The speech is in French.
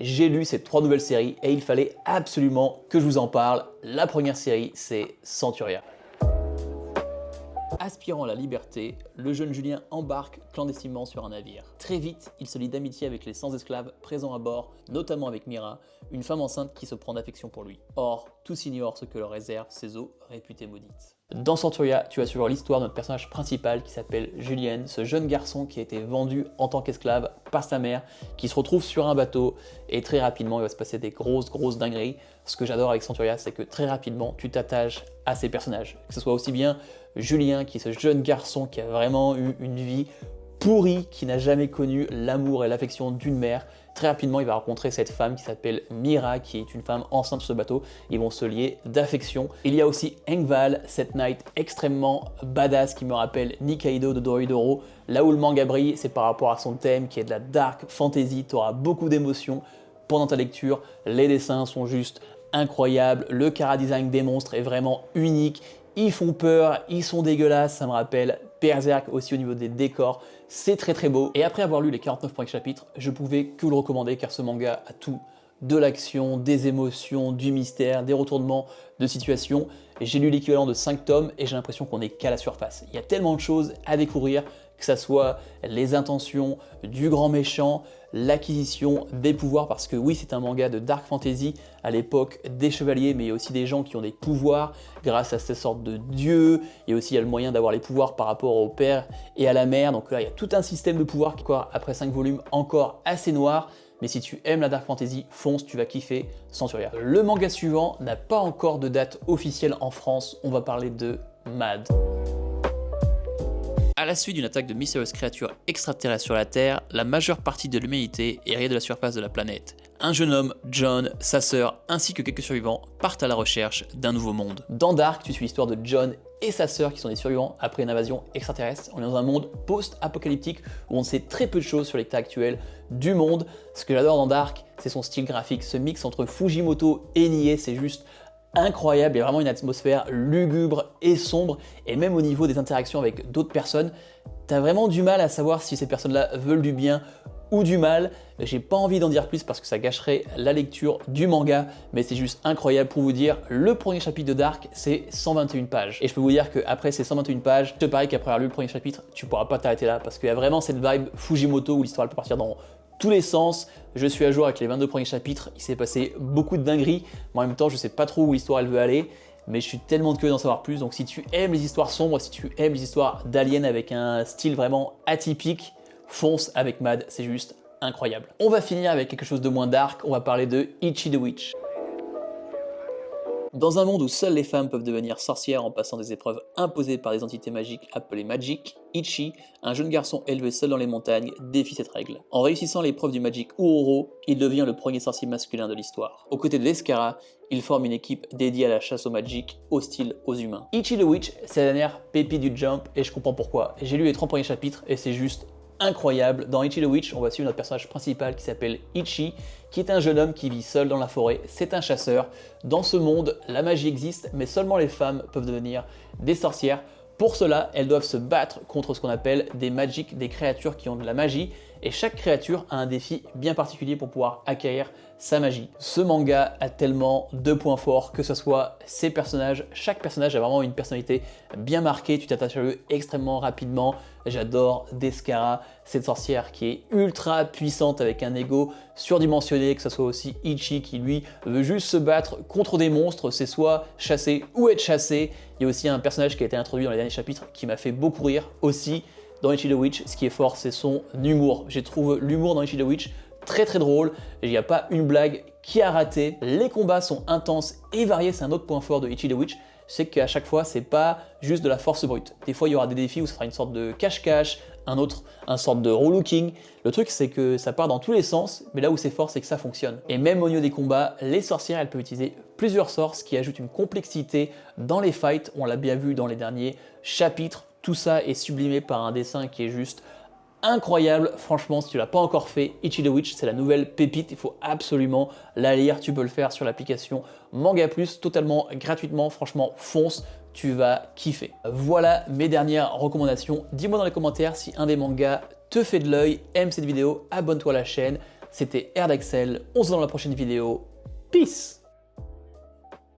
J'ai lu ces 3 nouvelles séries et il fallait absolument que je vous en parle. La première série, c'est Centuria. Aspirant à la liberté, le jeune Julien embarque clandestinement sur un navire. Très vite, il se lie d'amitié avec les 100 esclaves présents à bord, notamment avec Mira, une femme enceinte qui se prend d'affection pour lui. Or, tous ignorent ce que leur réservent ces eaux réputées maudites. Dans Centuria, tu as suivre l'histoire de notre personnage principal qui s'appelle Julien, ce jeune garçon qui a été vendu en tant qu'esclave par sa mère, qui se retrouve sur un bateau et très rapidement il va se passer des grosses dingueries. Ce que j'adore avec Centuria, c'est que très rapidement tu t'attaches à ces personnages. Que ce soit aussi bien Julien qui est ce jeune garçon qui a vraiment eu une vie pourrie, qui n'a jamais connu l'amour et l'affection d'une mère. Très rapidement, il va rencontrer cette femme qui s'appelle Mira, qui est une femme enceinte sur ce bateau. Ils vont se lier d'affection. Il y a aussi Engvall, cette knight extrêmement badass qui me rappelle Nikaido de Dorohedoro. Là où le manga brille, c'est par rapport à son thème qui est de la dark fantasy. Tu auras beaucoup d'émotions pendant ta lecture. Les dessins sont juste incroyables. Le chara-design des monstres est vraiment unique. Ils font peur, ils sont dégueulasses, ça me rappelle Berserk aussi au niveau des décors, c'est très beau. Et après avoir lu les 49 premiers chapitres, je pouvais que le recommander car ce manga a tout, de l'action, des émotions, du mystère, des retournements de situation. J'ai lu l'équivalent de 5 tomes et j'ai l'impression qu'on n'est qu'à la surface. Il y a tellement de choses à découvrir, que ça soit les intentions du grand méchant, l'acquisition des pouvoirs, parce que oui, c'est un manga de dark fantasy à l'époque des chevaliers, mais il y a aussi des gens qui ont des pouvoirs grâce à ces sortes de dieux. Il y a aussi le moyen d'avoir les pouvoirs par rapport au père et à la mère. Donc là, il y a tout un système de pouvoirs qui, après 5 volumes, encore assez noir. Mais si tu aimes la dark fantasy, fonce, tu vas kiffer Centuria. Le manga suivant n'a pas encore de date officielle en France, on va parler de Mad. À la suite d'une attaque de mystérieuses créatures extraterrestres sur la Terre, la majeure partie de l'humanité est rayée de la surface de la planète. Un jeune homme, John, sa sœur, ainsi que quelques survivants partent à la recherche d'un nouveau monde. Dans Dark, tu suis l'histoire de John et sa sœur qui sont des survivants après une invasion extraterrestre. On est dans un monde post-apocalyptique où on sait très peu de choses sur l'état actuel du monde. Ce que j'adore dans Dark, c'est son style graphique, ce mix entre Fujimoto et Nier, c'est juste incroyable. Il y a vraiment une atmosphère lugubre et sombre, et même au niveau des interactions avec d'autres personnes, t'as vraiment du mal à savoir si ces personnes-là veulent du bien ou du mal. J'ai pas envie d'en dire plus parce que ça gâcherait la lecture du manga, mais c'est juste incroyable. Pour vous dire, le premier chapitre de Dark, c'est 121 pages. Et je peux vous dire qu'après ces 121 pages, je te parie qu'après avoir lu le premier chapitre, tu pourras pas t'arrêter là, parce qu'il y a vraiment cette vibe Fujimoto où l'histoire peut partir dans tous les sens. Je suis à jour avec les 22 premiers chapitres, il s'est passé beaucoup de dingueries, mais en même temps je sais pas trop où l'histoire elle veut aller, mais je suis tellement curieux d'en savoir plus. Donc si tu aimes les histoires sombres, si tu aimes les histoires d'aliens avec un style vraiment atypique, fonce avec Mad, c'est juste incroyable. On va finir avec quelque chose de moins dark, on va parler de Ichi the Witch. Dans un monde où seules les femmes peuvent devenir sorcières en passant des épreuves imposées par des entités magiques appelées Magic, Ichi, un jeune garçon élevé seul dans les montagnes, défie cette règle. En réussissant l'épreuve du Magic Uroro, il devient le premier sorcier masculin de l'histoire. Aux côtés de l'Escara, il forme une équipe dédiée à la chasse au Magic, hostile aux humains. Ichi the Witch, c'est la dernière pépite du Jump et je comprends pourquoi. J'ai lu les 30 premiers chapitres et c'est juste incroyable. Dans Ichi the Witch, on va suivre notre personnage principal qui s'appelle Ichi, qui est un jeune homme qui vit seul dans la forêt, c'est un chasseur. Dans ce monde, la magie existe, mais seulement les femmes peuvent devenir des sorcières. Pour cela, elles doivent se battre contre ce qu'on appelle des magic, des créatures qui ont de la magie, et chaque créature a un défi bien particulier pour pouvoir acquérir sa magie. Ce manga a tellement de points forts, que ce soit ses personnages, chaque personnage a vraiment une personnalité bien marquée, tu t'attaches à eux extrêmement rapidement. J'adore Descara, cette sorcière qui est ultra puissante avec un ego surdimensionné, que ce soit aussi Ichi qui lui veut juste se battre contre des monstres, c'est soit chasser ou être chassé. Il y a aussi un personnage qui a été introduit dans les derniers chapitres qui m'a fait beaucoup rire aussi. Dans Ichi the Witch, ce qui est fort, c'est son humour. Je trouve l'humour dans Ichi the Witch très drôle. Il n'y a pas une blague qui a raté. Les combats sont intenses et variés. C'est un autre point fort de Ichi the Witch. C'est qu'à chaque fois, c'est pas juste de la force brute. Des fois, il y aura des défis où ça sera une sorte de cache-cache, un sorte de relooking. Le truc, c'est que ça part dans tous les sens, mais là où c'est fort, c'est que ça fonctionne. Et même au niveau des combats, les sorcières, elles peuvent utiliser plusieurs sorts, ce qui ajoute une complexité dans les fights. On l'a bien vu dans les derniers chapitres. Tout ça est sublimé par un dessin qui est juste incroyable. Franchement, si tu l'as pas encore fait, Ichi the Witch, c'est la nouvelle pépite, il faut absolument la lire. Tu peux le faire sur l'application Manga Plus, totalement gratuitement. Franchement, fonce, tu vas kiffer. Voilà mes dernières recommandations. Dis-moi dans les commentaires si un des mangas te fait de l'œil, aime cette vidéo, abonne-toi à la chaîne. C'était Erdexcel, on se voit dans la prochaine vidéo. Peace!